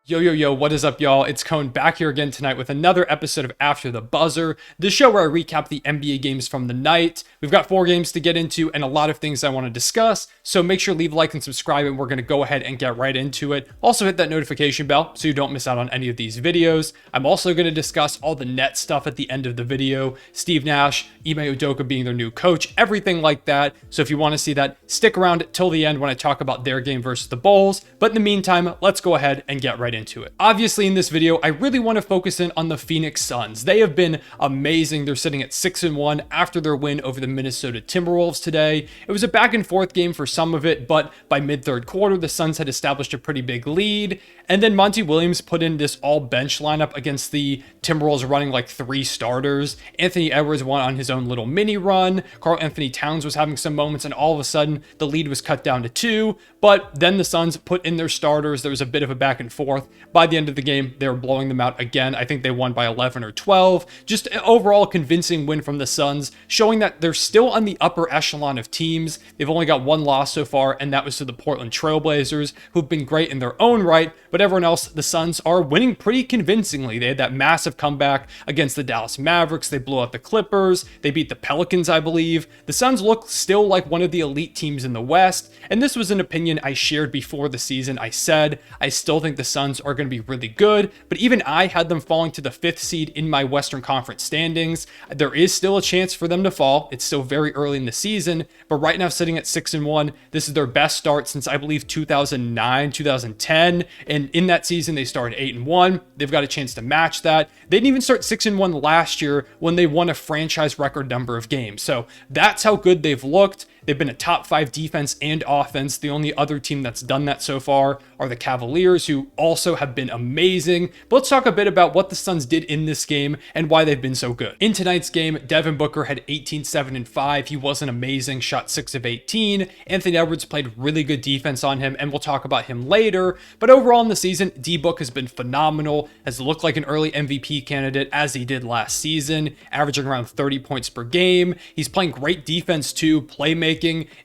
Yo, what is up, y'all? It's Cone back here again tonight with another episode of After the Buzzer, the show where I recap the NBA games from the night. We've got 4 games to get into and a lot of things I want to discuss, so make sure to leave a like and subscribe, and we're going to go ahead and get right into it. Also hit that notification bell so you don't miss out on any of these videos. I'm also going to discuss all the net stuff at the end of the video, Steve Nash, Ime Udoka being their new coach, everything like that. So if you want to see that, stick around till the end when I talk about their game versus the Bulls. But in the meantime, let's go ahead and get right into it. Obviously, in this video, I really want to focus in on the Phoenix Suns. They have been amazing. They're sitting at 6-1 after their win over the Minnesota Timberwolves today. It was a back and forth game for some of it, but by mid-third quarter, the Suns had established a pretty big lead. And then Monty Williams put in this all-bench lineup against the Timberwolves running like 3 starters. Anthony Edwards went on his own little mini run. Karl Anthony Towns was having some moments, and all of a sudden, the lead was cut down to 2. But then the Suns put in their starters. There was a bit of a back and forth. By the end of the game, they were blowing them out again. I think they won by 11 or 12. Just an overall convincing win from the Suns, showing that they're still on the upper echelon of teams. They've only got 1 loss so far, and that was to the Portland Trail Blazers, who've been great in their own right. But everyone else, the Suns are winning pretty convincingly. They had that massive comeback against the Dallas Mavericks. They blew out the Clippers. They beat the Pelicans, I believe. The Suns look still like one of the elite teams in the West, and this was an opinion I shared before the season. I said I still think the Suns are going to be really good, but even I had them falling to the 5th seed in my Western Conference standings. There is still a chance for them to fall. It's still very early in the season, but right now sitting at 6-1, this is their best start since I believe 2009, 2010, and in that season they started 8-1. They've got a chance to match that. They didn't even start 6-1 last year when they won a franchise record number of games. So that's how good they've looked. They've been a top 5 defense and offense. The only other team that's done that so far are the Cavaliers, who also have been amazing. But let's talk a bit about what the Suns did in this game and why they've been so good. In tonight's game, Devin Booker had 18, 7, and 5. He wasn't amazing, shot 6 of 18. Anthony Edwards played really good defense on him, and we'll talk about him later. But overall in the season, D-Book has been phenomenal, has looked like an early MVP candidate as he did last season, averaging around 30 points per game. He's playing great defense too, playmaking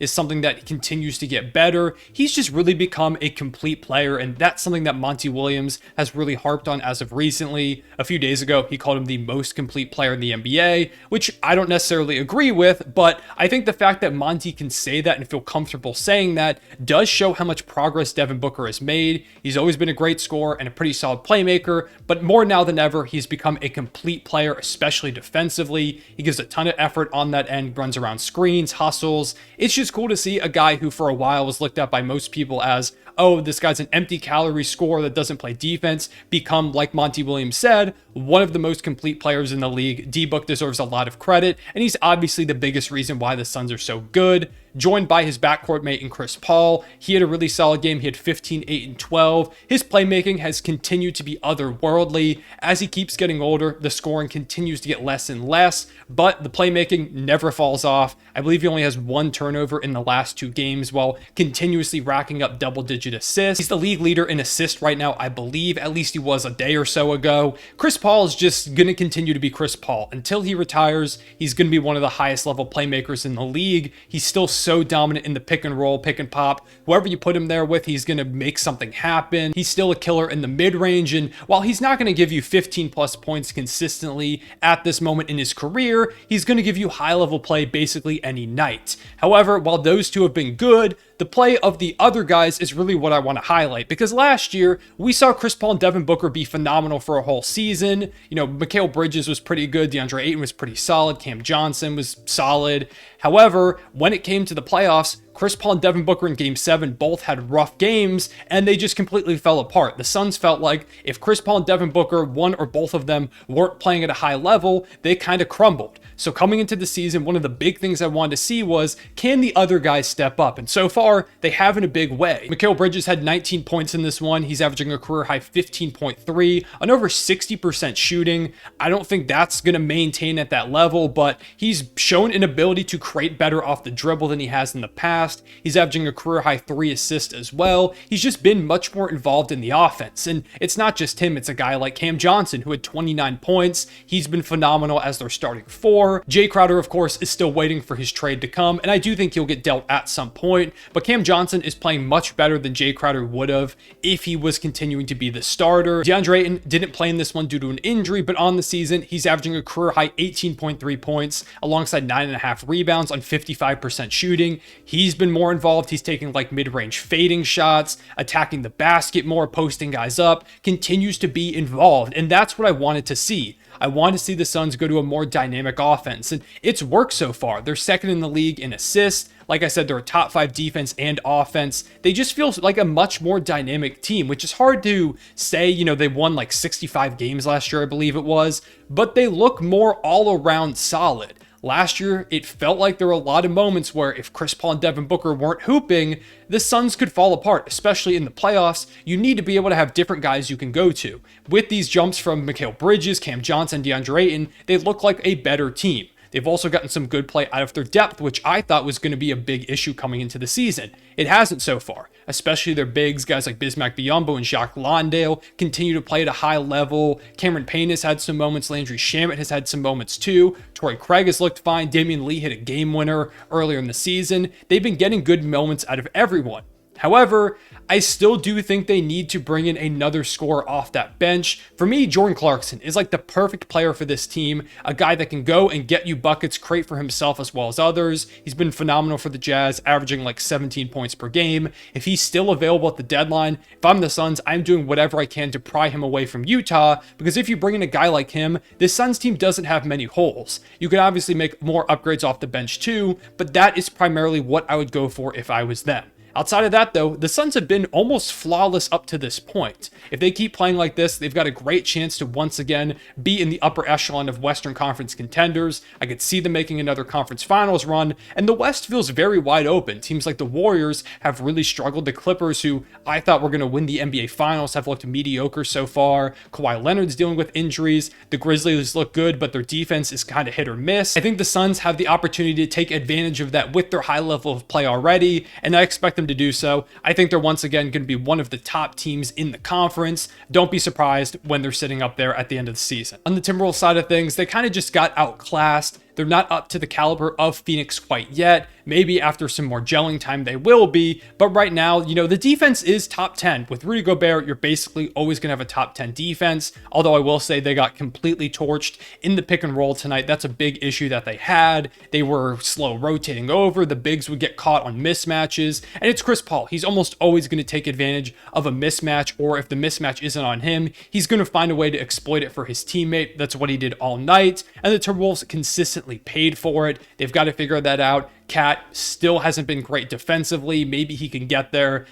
is something that continues to get better. He's just really become a complete player, and that's something that Monty Williams has really harped on as of recently. A few days ago, he called him the most complete player in the NBA, which I don't necessarily agree with, but I think the fact that Monty can say that and feel comfortable saying that does show how much progress Devin Booker has made. He's always been a great scorer and a pretty solid playmaker, but more now than ever, he's become a complete player, especially defensively. He gives a ton of effort on that end, runs around screens, hustles. It's just cool to see a guy who for a while was looked at by most people as, oh, this guy's an empty calorie scorer that doesn't play defense, become, like Monty Williams said, one of the most complete players in the league. D-Book deserves a lot of credit, and he's obviously the biggest reason why the Suns are so good. Joined by his backcourt mate in Chris Paul. He had a really solid game. He had 15, 8, and 12. His playmaking has continued to be otherworldly. As he keeps getting older, the scoring continues to get less and less, but the playmaking never falls off. I believe he only has 1 turnover in the last 2 games while continuously racking up double-digit assists. He's the league leader in assists right now, I believe. At least he was a day or so ago. Chris Paul is just going to continue to be Chris Paul. Until he retires, he's going to be one of the highest level playmakers in the league. He's still so dominant in the pick and roll, pick and pop. Whoever you put him there with, he's going to make something happen. He's still a killer in the mid-range, and while he's not going to give you 15 plus points consistently at this moment in his career, he's going to give you high-level play basically any night. However, while those two have been good, the play of the other guys is really what I want to highlight, because last year we saw Chris Paul and Devin Booker be phenomenal for a whole season. You know, Mikal Bridges was pretty good, DeAndre Ayton was pretty solid, Cam Johnson was solid. However, when it came to the playoffs, Chris Paul and Devin Booker in Game 7 both had rough games, and they just completely fell apart. The Suns felt like if Chris Paul and Devin Booker, one or both of them, weren't playing at a high level, they kind of crumbled. So coming into the season, one of the big things I wanted to see was, can the other guys step up? And so far, they have in a big way. Mikal Bridges had 19 points in this one. He's averaging a career high 15.3 on over 60% shooting. I don't think that's going to maintain at that level, but he's shown an ability to create better off the dribble than he has in the past. past. He's averaging a career high 3 assists as well. He's just been much more involved in the offense. And it's not just him, it's a guy like Cam Johnson who had 29 points. He's been phenomenal as their starting 4. Jay Crowder, of course, is still waiting for his trade to come, and I do think he'll get dealt at some point, but Cam Johnson is playing much better than Jay Crowder would have if he was continuing to be the starter. DeAndre Ayton didn't play in this one due to an injury, but on the season, he's averaging a career high 18.3 points alongside 9.5 rebounds on 55% shooting. He's been more involved. He's taking like mid-range fading shots, attacking the basket more, posting guys up, continues to be involved, and that's what I wanted to see. I want to see the Suns go to a more dynamic offense, and it's worked so far. They're second in the league in assists. Like I said, they're a top 5 defense and offense. They just feel like a much more dynamic team, which is hard to say. You know, they won like 65 games last year, I believe it was, but they look more all around solid. Last year, it felt like there were a lot of moments where if Chris Paul and Devin Booker weren't hooping, the Suns could fall apart, especially in the playoffs. You need to be able to have different guys you can go to. With these jumps from Mikal Bridges, Cam Johnson, DeAndre Ayton, they look like a better team. They've also gotten some good play out of their depth, which I thought was going to be a big issue coming into the season. It hasn't so far, especially their bigs, guys like Bismack Biyombo and Jacques Landale continue to play at a high level. Cameron Payne has had some moments. Landry Shamet has had some moments too. Torrey Craig has looked fine. Damian Lee hit a game winner earlier in the season. They've been getting good moments out of everyone. However, I still do think they need to bring in another scorer off that bench. For me, Jordan Clarkson is like the perfect player for this team, a guy that can go and get you buckets, create for himself as well as others. He's been phenomenal for the Jazz, averaging like 17 points per game. If he's still available at the deadline, if I'm the Suns, I'm doing whatever I can to pry him away from Utah, because if you bring in a guy like him, this Suns team doesn't have many holes. You could obviously make more upgrades off the bench too, but that is primarily what I would go for if I was them. Outside of that, though, the Suns have been almost flawless up to this point. If they keep playing like this, they've got a great chance to once again be in the upper echelon of Western Conference contenders. I could see them making another conference finals run, and the West feels very wide open. Teams like the Warriors have really struggled. The Clippers, who I thought were going to win the NBA Finals, have looked mediocre so far. Kawhi Leonard's dealing with injuries. The Grizzlies look good, but their defense is kind of hit or miss. I think the Suns have the opportunity to take advantage of that with their high level of play already, and I expect them to do so. I think they're once again going to be one of the top teams in the conference. Don't be surprised when they're sitting up there at the end of the season. On the Timberwolves side of things, they kind of just got outclassed. They're not up to the caliber of Phoenix quite yet. Maybe after some more gelling time they will be, but right now, you know, the defense is top 10. With Rudy Gobert, you're basically always going to have a top 10 defense, although I will say they got completely torched in the pick and roll tonight. That's a big issue that they had. They were slow rotating over. The bigs would get caught on mismatches, and it's Chris Paul. He's almost always going to take advantage of a mismatch, or if the mismatch isn't on him, he's going to find a way to exploit it for his teammate. That's what he did all night, and the Timberwolves consistently paid for it. They've got to figure that out. Cat still hasn't been great defensively. Maybe he can get there.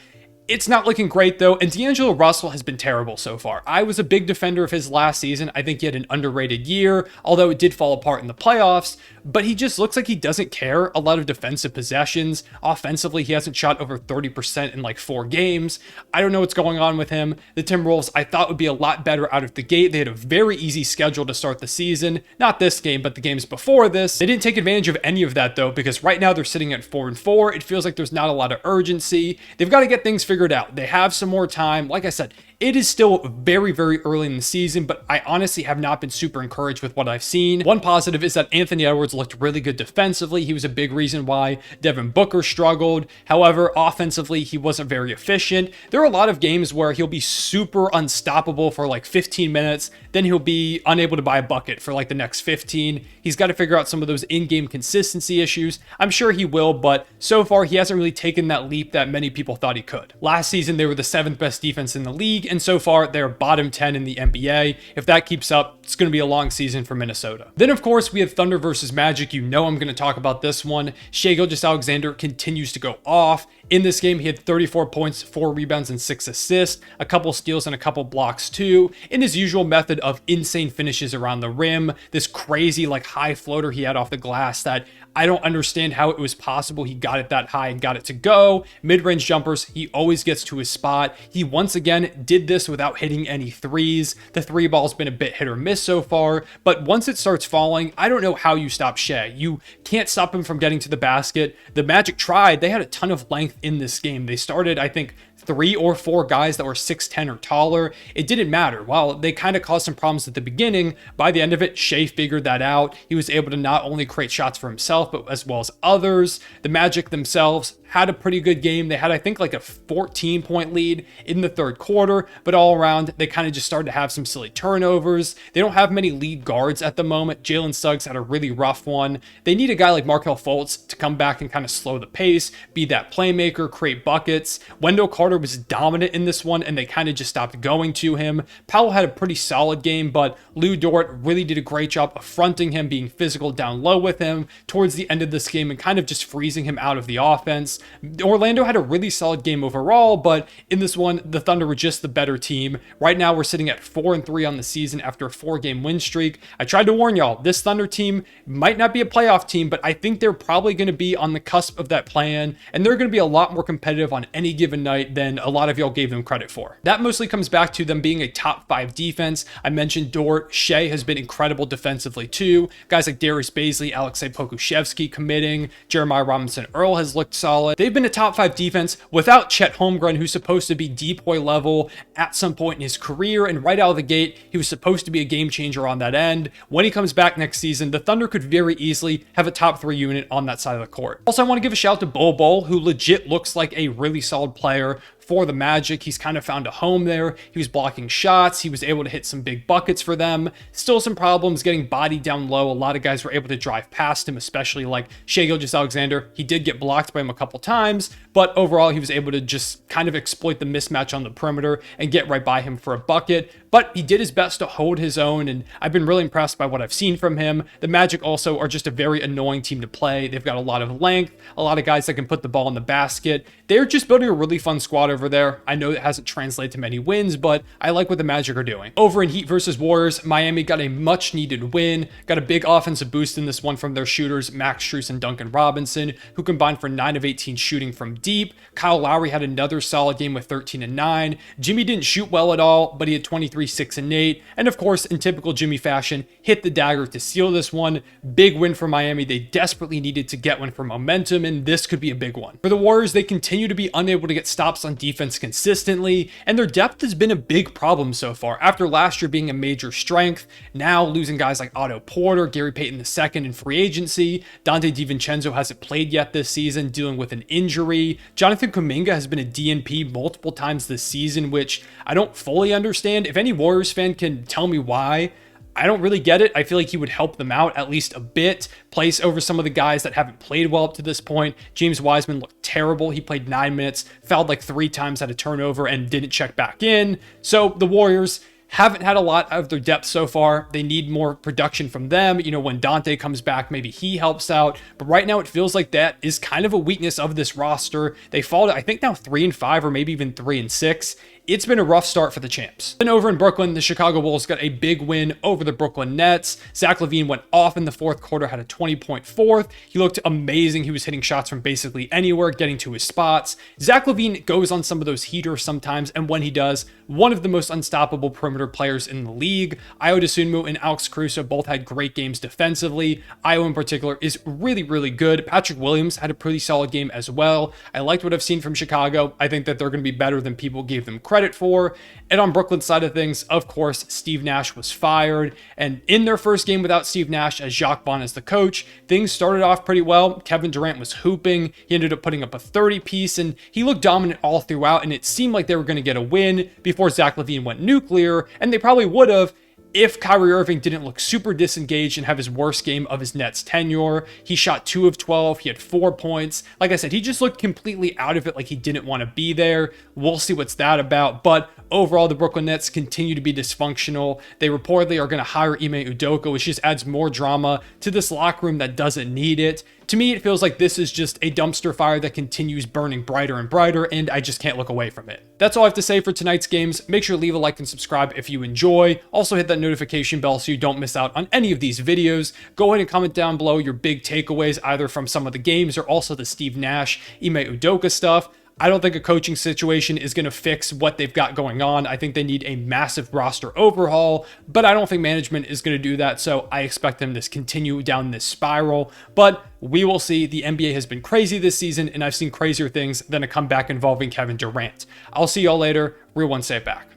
It's not looking great, though, and D'Angelo Russell has been terrible so far. I was a big defender of his last season. I think he had an underrated year, although it did fall apart in the playoffs, but he just looks like he doesn't care a lot of defensive possessions. Offensively, he hasn't shot over 30% in like 4 games. I don't know what's going on with him. The Timberwolves, I thought, would be a lot better out of the gate. They had a very easy schedule to start the season. Not this game, but the games before this. They didn't take advantage of any of that, though, because right now they're sitting at 4-4. It feels like there's not a lot of urgency. They've got to get things figured out. They have some more time. Like I said, it is still very, very early in the season, but I honestly have not been super encouraged with what I've seen. One positive is that Anthony Edwards looked really good defensively. He was a big reason why Devin Booker struggled. However, offensively, he wasn't very efficient. There are a lot of games where he'll be super unstoppable for like 15 minutes, then he'll be unable to buy a bucket for like the next 15. He's got to figure out some of those in-game consistency issues. I'm sure he will, but so far he hasn't really taken that leap that many people thought he could. Last season, they were the 7th best defense in the league, and so far they're bottom 10 in the NBA. If that keeps up, it's going to be a long season for Minnesota. Then, of course, we have Thunder versus Magic. You know I'm going to talk about this one. Shai Gilgeous-Alexander continues to go off. In this game, he had 34 points, 4 rebounds, and 6 assists, a couple steals, and a couple blocks too. In his usual method of insane finishes around the rim, this crazy like high floater he had off the glass that I don't understand how it was possible he got it that high and got it to go. Mid-range jumpers, he always gets to his spot. He once again did this without hitting any threes. The three ball's been a bit hit or miss so far, but once it starts falling, I don't know how you stop Shai. You can't stop him from getting to the basket. The Magic tried. They had a ton of length in this game. They started, I think, 3 or 4 guys that were 6'10 or taller. It didn't matter. While they kind of caused some problems at the beginning, by the end of it, Shai figured that out. He was able to not only create shots for himself, but as well as others. The Magic themselves had a pretty good game. They had, I think, like a 14-point lead in the third quarter, but all around, they kind of just started to have some silly turnovers. They don't have many lead guards at the moment. Jalen Suggs had a really rough one. They need a guy like Markelle Fultz to come back and kind of slow the pace, be that playmaker, create buckets. Wendell Carter was dominant in this one, and they kind of just stopped going to him. Powell had a pretty solid game, but Lou Dort really did a great job affronting him, being physical down low with him towards the end of this game and kind of just freezing him out of the offense. Orlando had a really solid game overall, but in this one, the Thunder were just the better team. Right now, we're sitting at 4-3 on the season after a 4-game win streak. I tried to warn y'all, this Thunder team might not be a playoff team, but I think they're probably going to be on the cusp of that plan, and they're going to be a lot more competitive on any given night than a lot of y'all gave them credit for. That mostly comes back to them being a top 5 defense. I mentioned Dort. Shai has been incredible defensively too. Guys like Darius Bazley, Alexei Pokusevski committing. Jeremiah Robinson Earl has looked solid. They've been a top 5 defense without Chet Holmgren, who's supposed to be Depoy level at some point in his career, and right out of the gate, he was supposed to be a game changer on that end. When he comes back next season, the Thunder could very easily have a top 3 unit on that side of the court. Also, I want to give a shout out to Bol Bol, who legit looks like a really solid player for the Magic. He's kind of found a home there. He was blocking shots. He was able to hit some big buckets for them. Still some problems getting bodied down low. A lot of guys were able to drive past him, especially like Gilgeous-Alexander. He did get blocked by him a couple times, but overall he was able to just kind of exploit the mismatch on the perimeter and get right by him for a bucket. But he did his best to hold his own, and I've been really impressed by what I've seen from him. The Magic also are just a very annoying team to play. They've got a lot of length, a lot of guys that can put the ball in the basket. They're just building a really fun squad over there. I know it hasn't translated to many wins, but I like what the Magic are doing. Over in Heat versus Warriors, Miami got a much needed win, got a big offensive boost in this one from their shooters, Max Strus and Duncan Robinson, who combined for 9 of 18 shooting from deep. Kyle Lowry had another solid game with 13 and 9. Jimmy didn't shoot well at all, but he had 23, 6 and 8. And of course, in typical Jimmy fashion, hit the dagger to seal this one. Big win for Miami. They desperately needed to get one for momentum, and this could be a big one. For the Warriors, they continue to be unable to get stops on defense consistently, and their depth has been a big problem so far. After last year being a major strength, now losing guys like Otto Porter, Gary Payton II in free agency. Dante DiVincenzo hasn't played yet this season, dealing with an injury. Jonathan Kuminga has been a DNP multiple times this season, which I don't fully understand. If any Warriors fan can tell me why, I don't really get it. I feel like he would help them out at least a bit, place over some of the guys that haven't played well up to this point. James Wiseman looked terrible. He played 9 minutes, fouled like 3 times, had a turnover, and didn't check back in. So the Warriors haven't had a lot of their depth so far. They need more production from them. You know, when Dante comes back, maybe he helps out. But right now, it feels like that is kind of a weakness of this roster. They fall to, I think, now 3-5 or maybe even 3-6. It's been a rough start for the champs. Then over in Brooklyn, the Chicago Bulls got a big win over the Brooklyn Nets. Zach LaVine went off in the fourth quarter, had a 20-point fourth. He looked amazing. He was hitting shots from basically anywhere, getting to his spots. Zach LaVine goes on some of those heaters sometimes, and when he does, one of the most unstoppable perimeter players in the league. Ayo Dosunmu and Alex Caruso both had great games defensively. Ayo in particular is really, really good. Patrick Williams had a pretty solid game as well. I liked what I've seen from Chicago. I think that they're going to be better than people gave them credit for. And on Brooklyn's side of things, of course, Steve Nash was fired. And in their first game without Steve Nash as Jacques Vaughn as the coach, things started off pretty well. Kevin Durant was hooping. He ended up putting up a 30-piece, and he looked dominant all throughout, and it seemed like they were going to get a win before Zach LaVine went nuclear, and they probably would have if Kyrie Irving didn't look super disengaged and have his worst game of his Nets tenure. He shot 2 of 12. He had 4 points. Like I said, he just looked completely out of it, like he didn't want to be there. We'll see what's that about. But overall, the Brooklyn Nets continue to be dysfunctional. They reportedly are going to hire Ime Udoka, which just adds more drama to this locker room that doesn't need it. To me, it feels like this is just a dumpster fire that continues burning brighter and brighter, and I just can't look away from it. That's all I have to say for tonight's games. Make sure to leave a like and subscribe if you enjoy. Also hit that notification bell so you don't miss out on any of these videos. Go ahead and comment down below your big takeaways, either from some of the games or also the Steve Nash, Ime Udoka stuff. I don't think a coaching situation is going to fix what they've got going on. I think they need a massive roster overhaul, but I don't think management is going to do that, so I expect them to continue down this spiral. But we will see. The NBA has been crazy this season, and I've seen crazier things than a comeback involving Kevin Durant. I'll see y'all later. Real one, say it back.